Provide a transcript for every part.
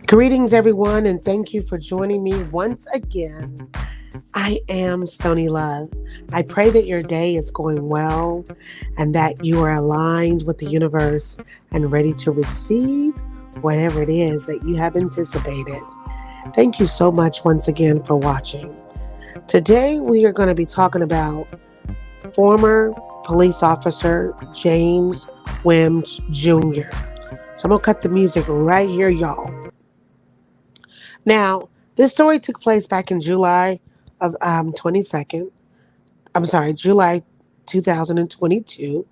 Greetings, everyone, and thank you for joining me once again. I am Stony Love. I pray that your day is going well and that you are aligned with the universe and ready to receive whatever it is that you have anticipated. Thank you so much once again for watching. Today, we are going to be talking about former police officer James Wims Jr. So I'm going to cut the music right here, y'all. Now, this story took place back in July of 22nd. I'm sorry, July 2022.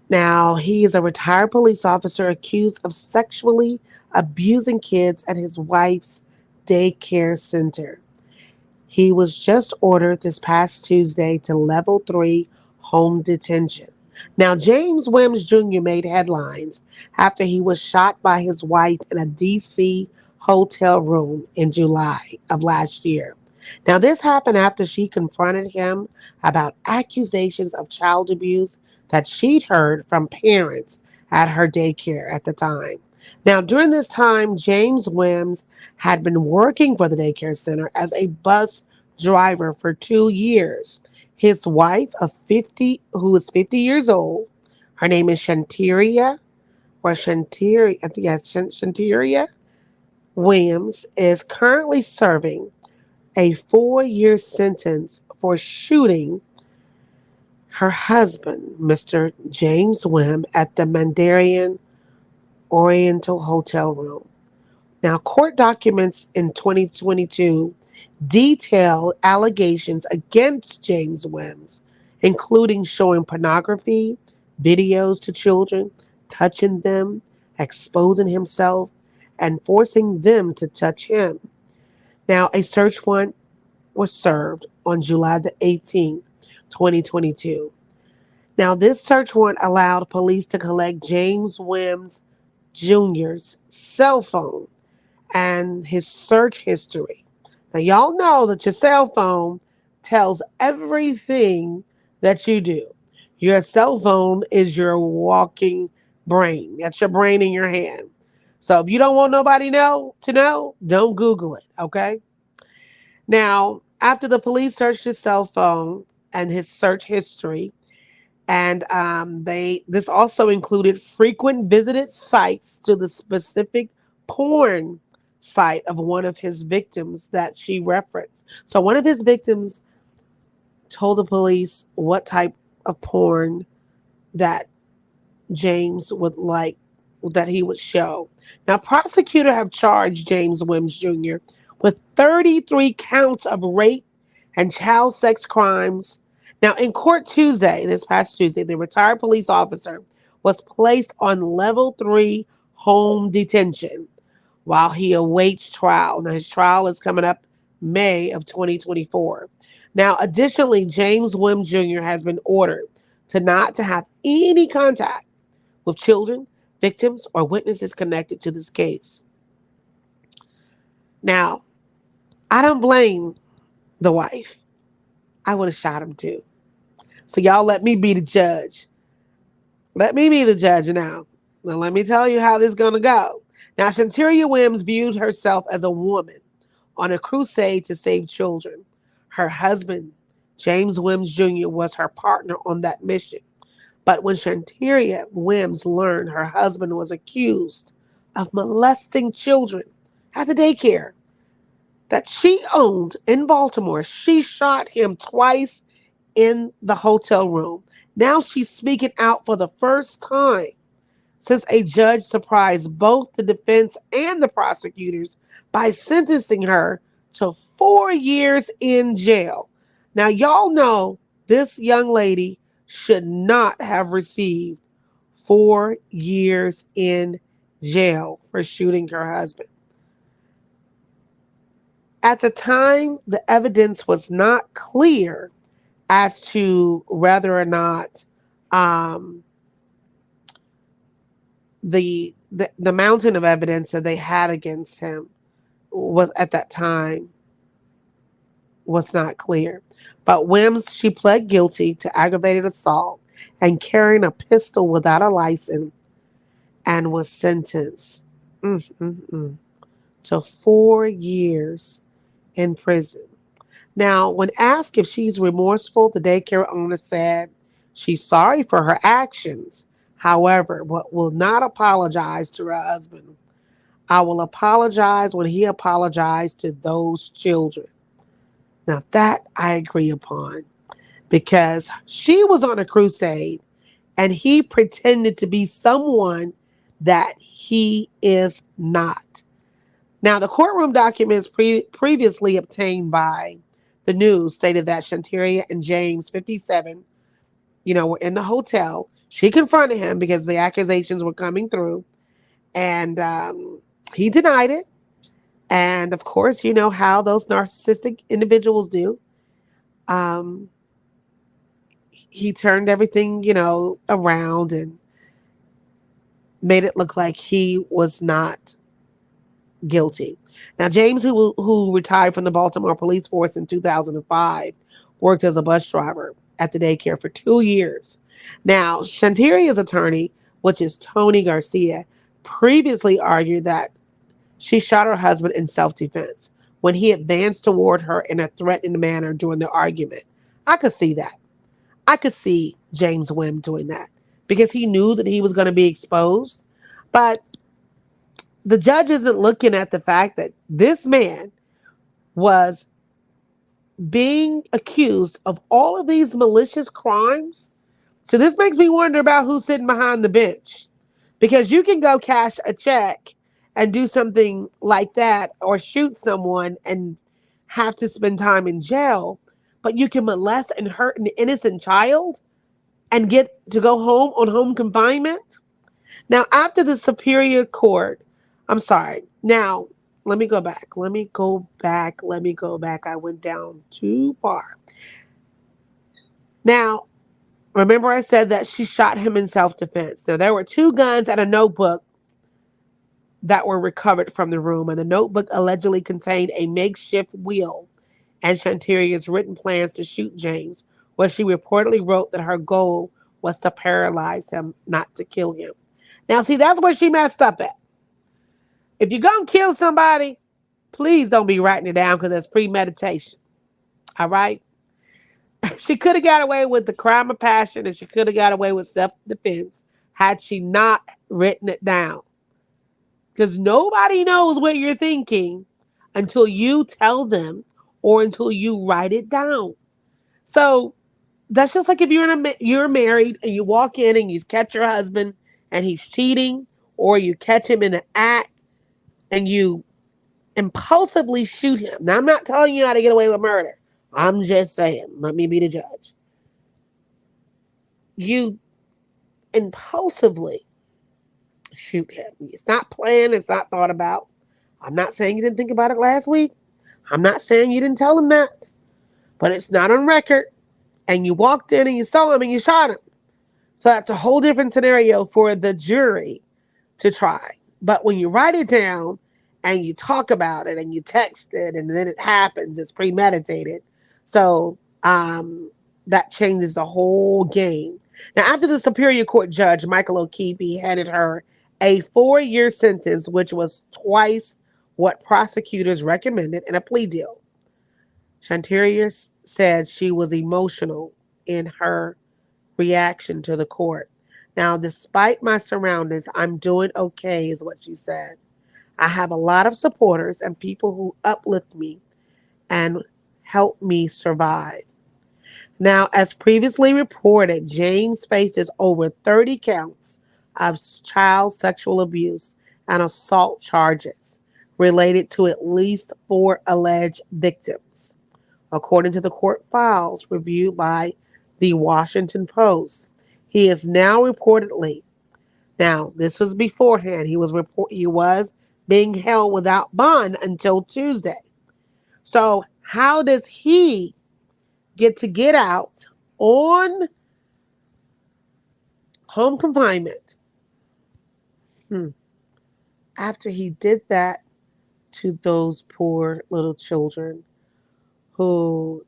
Now, he is a retired police officer accused of sexually abusing kids at his wife's daycare center. He was just ordered this past Tuesday to level 3 home detention. Now, James Wims Jr. made headlines after he was shot by his wife in a D.C. hotel room in July of last year. Now, this happened after she confronted him about accusations of child abuse that she'd heard from parents at her daycare at the time. Now, during this time, James Wims had been working for the daycare center as a bus driver for 2 years. His wife of 50, who is 50 years old, her name is Shanteria, or Shanteria, I think yes, Shanteria Williams, is currently serving a 4-year sentence for shooting her husband, Mr. James Wim, at the Mandarin Oriental Hotel room. Now, court documents in 2022 detail allegations against James Wims, including showing pornography, videos to children, touching them, exposing himself, and forcing them to touch him. Now, a search warrant was served on July the 18th, 2022. Now, this search warrant allowed police to collect James Wims Jr.'s cell phone and his search history. Now, y'all know that your cell phone tells everything that you do. Your cell phone is your walking brain. That's your brain in your hand. So if you don't want nobody to know, don't Google it, okay? Now, after the police searched his cell phone and his search history, and this also included frequent visited sites to the specific porn site of one of his victims that she referenced. So one of his victims told the police what type of porn that James would like that he would show. Now, prosecutors have charged James Wims Jr. with 33 counts of rape and child sex crimes. Now, in court this past Tuesday, the retired police officer was placed on level 3 home detention while he awaits trial. Now, his trial is coming up May of 2024. Now, additionally, James Wim Jr. has been ordered not to have any contact with children, victims, or witnesses connected to this case. Now, I don't blame the wife. I would have shot him too. So y'all let me be the judge. Let me be the judge now. Now let me tell you how this is going to go. Now, Shanteria Wims viewed herself as a woman on a crusade to save children. Her husband, James Wims Jr., was her partner on that mission. But when Shanteria Wims learned her husband was accused of molesting children at the daycare that she owned in Baltimore, she shot him twice in the hotel room. Now she's speaking out for the first time since a judge surprised both the defense and the prosecutors by sentencing her to 4 years in jail. Now, y'all know this young lady should not have received 4 years in jail for shooting her husband. At the time, the evidence was not clear as to whether or not the mountain of evidence that they had against him was at that time was not clear. But Wims, she pled guilty to aggravated assault and carrying a pistol without a license and was sentenced mm, mm, mm, to 4 years in prison. Now, when asked if she's remorseful, the daycare owner said she's sorry for her actions, however, but will not apologize to her husband. I will apologize when he apologized to those children. Now, that I agree upon because she was on a crusade and he pretended to be someone that he is not. Now, the courtroom documents previously obtained by the news stated that Shanteria and James, 57, were in the hotel. She confronted him because the accusations were coming through, and he denied it. And of course, you know how those narcissistic individuals do. Um, he turned everything, around and made it look like he was not guilty. Now, James, who retired from the Baltimore police force in 2005, worked as a bus driver at the daycare for 2 years. Now, Shantaria's attorney, which is Tony Garcia, previously argued that she shot her husband in self-defense when he advanced toward her in a threatening manner during the argument. I could see that. I could see James Wim doing that because he knew that he was going to be exposed. But the judge isn't looking at the fact that this man was being accused of all of these malicious crimes. So this makes me wonder about who's sitting behind the bench. Because you can go cash a check and do something like that or shoot someone and have to spend time in jail, but you can molest and hurt an innocent child and get to go home on home confinement. Now, after the Superior Court, I'm sorry. Now, let me go back. Let me go back. Let me go back. I went down too far. Now, remember I said that she shot him in self-defense. Now, there were two guns and a notebook that were recovered from the room, and the notebook allegedly contained a makeshift wheel and Shantaria's written plans to shoot James, where she reportedly wrote that her goal was to paralyze him, not to kill him. Now, see, that's where she messed up at. If you're going to kill somebody, please don't be writing it down because that's premeditation. All right? She could have got away with the crime of passion and she could have got away with self-defense had she not written it down. Because nobody knows what you're thinking until you tell them or until you write it down. So that's just like if you're married and you walk in and you catch your husband and he's cheating, or you catch him in an act and you impulsively shoot him. Now, I'm not telling you how to get away with murder. I'm just saying, let me be the judge. You impulsively shoot him. It's not planned, it's not thought about. I'm not saying you didn't think about it last week. I'm not saying you didn't tell him that. But it's not on record. And you walked in and you saw him and you shot him. So that's a whole different scenario for the jury to try. But when you write it down and you talk about it and you text it and then it happens, it's premeditated. So that changes the whole game. Now, after the Superior Court judge, Michael O'Keefe, handed her a 4-year sentence, which was twice what prosecutors recommended in a plea deal. Shantaria said she was emotional in her reaction to the court. Now, despite my surroundings, I'm doing okay, is what she said. I have a lot of supporters and people who uplift me and help me survive. Now, as previously reported, James faces over 30 counts of child sexual abuse and assault charges related to at least 4 alleged victims, according to the court files reviewed by the Washington Post. He is now reportedly, now this was beforehand, he was being held without bond until Tuesday. So how does he get out on home confinement after he did that to those poor little children who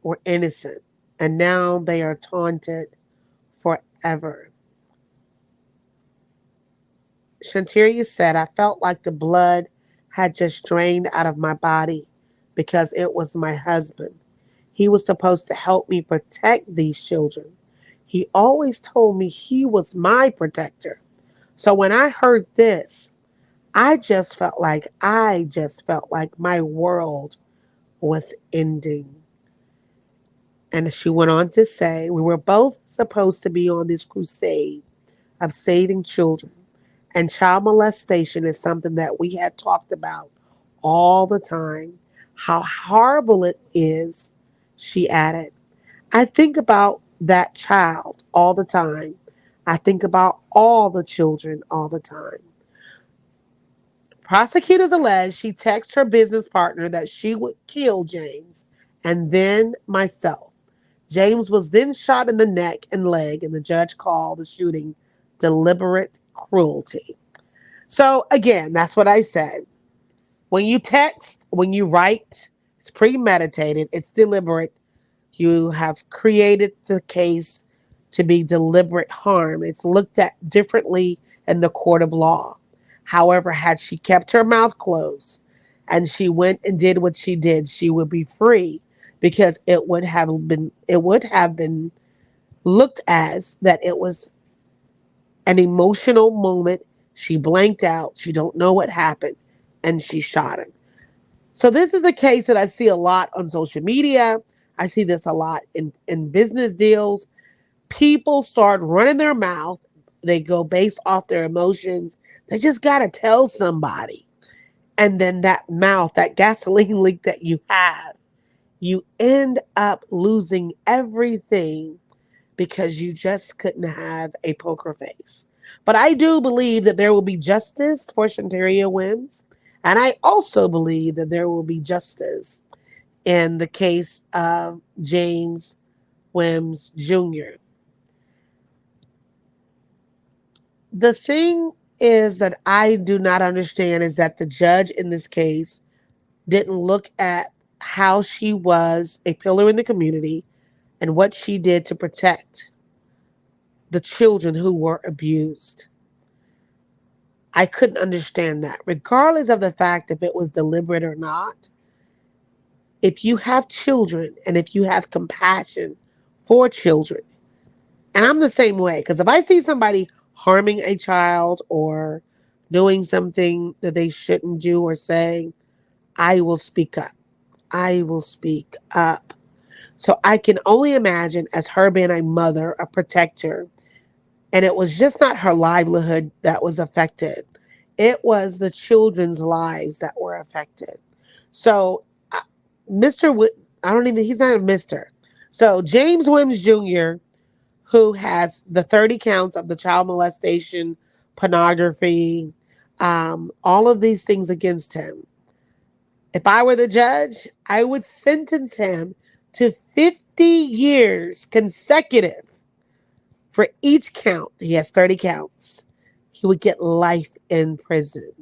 were innocent, and now they are taunted ever. Shanteria said, I felt like the blood had just drained out of my body because it was my husband. He was supposed to help me protect these children. He always told me he was my protector. So when I heard this, I just felt like my world was ending. And she went on to say, we were both supposed to be on this crusade of saving children. And child molestation is something that we had talked about all the time. How horrible it is, she added. I think about that child all the time. I think about all the children all the time. Prosecutors allege she texted her business partner that she would kill James and then myself. James was then shot in the neck and leg, and the judge called the shooting deliberate cruelty. So, again, that's what I said. When you text, when you write, it's premeditated, it's deliberate. You have created the case to be deliberate harm. It's looked at differently in the court of law. However, had she kept her mouth closed and she went and did what she did, she would be free because it would have been looked as that it was an emotional moment. She blanked out. She don't know what happened and she shot him. So this is a case that I see a lot on social media. I see this a lot in business deals. People start running their mouth. They go based off their emotions. They just got to tell somebody. And then that mouth, that gasoline leak that you have, you end up losing everything because you just couldn't have a poker face. But I do believe that there will be justice for Shanteria Wims. And I also believe that there will be justice in the case of James Wims Jr. The thing is that I do not understand is that the judge in this case didn't look at how she was a pillar in the community and what she did to protect the children who were abused. I couldn't understand that. Regardless of the fact if it was deliberate or not, if you have children and if you have compassion for children, and I'm the same way, because if I see somebody harming a child or doing something that they shouldn't do or say, I will speak up. I will speak up. So I can only imagine as her being a mother, a protector, and it was just not her livelihood that was affected. It was the children's lives that were affected. So Mr. I don't even, he's not a Mr. So James Wims Jr., who has the 30 counts of the child molestation, pornography, all of these things against him. If I were the judge, I would sentence him to 50 years consecutive for each count. He has 30 counts. He would get life in prison.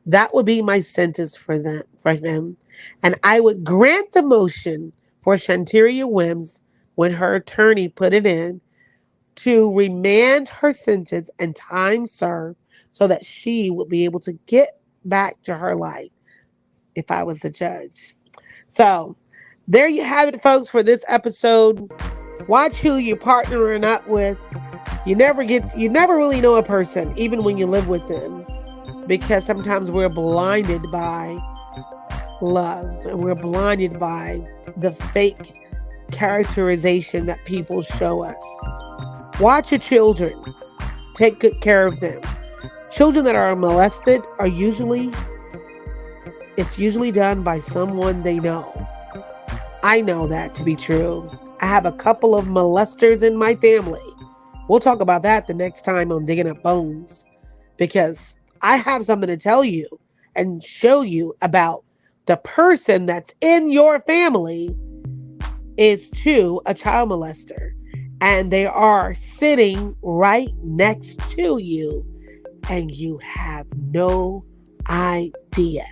That would be my sentence for him. And I would grant the motion for Shanteria Wims when her attorney put it in to remand her sentence and time served so that she would be able to get back to her life if I was the judge. So there you have it, folks, for this episode. Watch who you're partnering up with. You never really know a person, even when you live with them, because sometimes we're blinded by love and we're blinded by the fake characterization that people show us. Watch your children. Take good care of them. Children that are molested it's usually done by someone they know. I know that to be true. I have a couple of molesters in my family. We'll talk about that the next time on Digging Up Bones, because I have something to tell you and show you about the person that's in your family is too a child molester, and they are sitting right next to you and you have no idea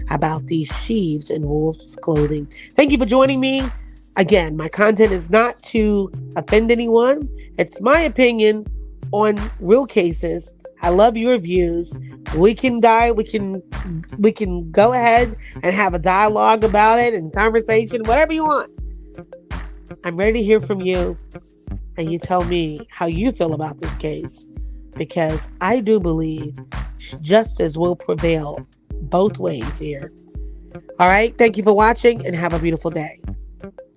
about these sheaves in wolf's clothing. Thank you for joining me. Again, my content is not to offend anyone. It's my opinion on real cases. I love your views. We can go ahead and have a dialogue about it and conversation, whatever you want. I'm ready to hear from you, and you tell me how you feel about this case, because I do believe justice will prevail both ways here. All right. Thank you for watching, and have a beautiful day.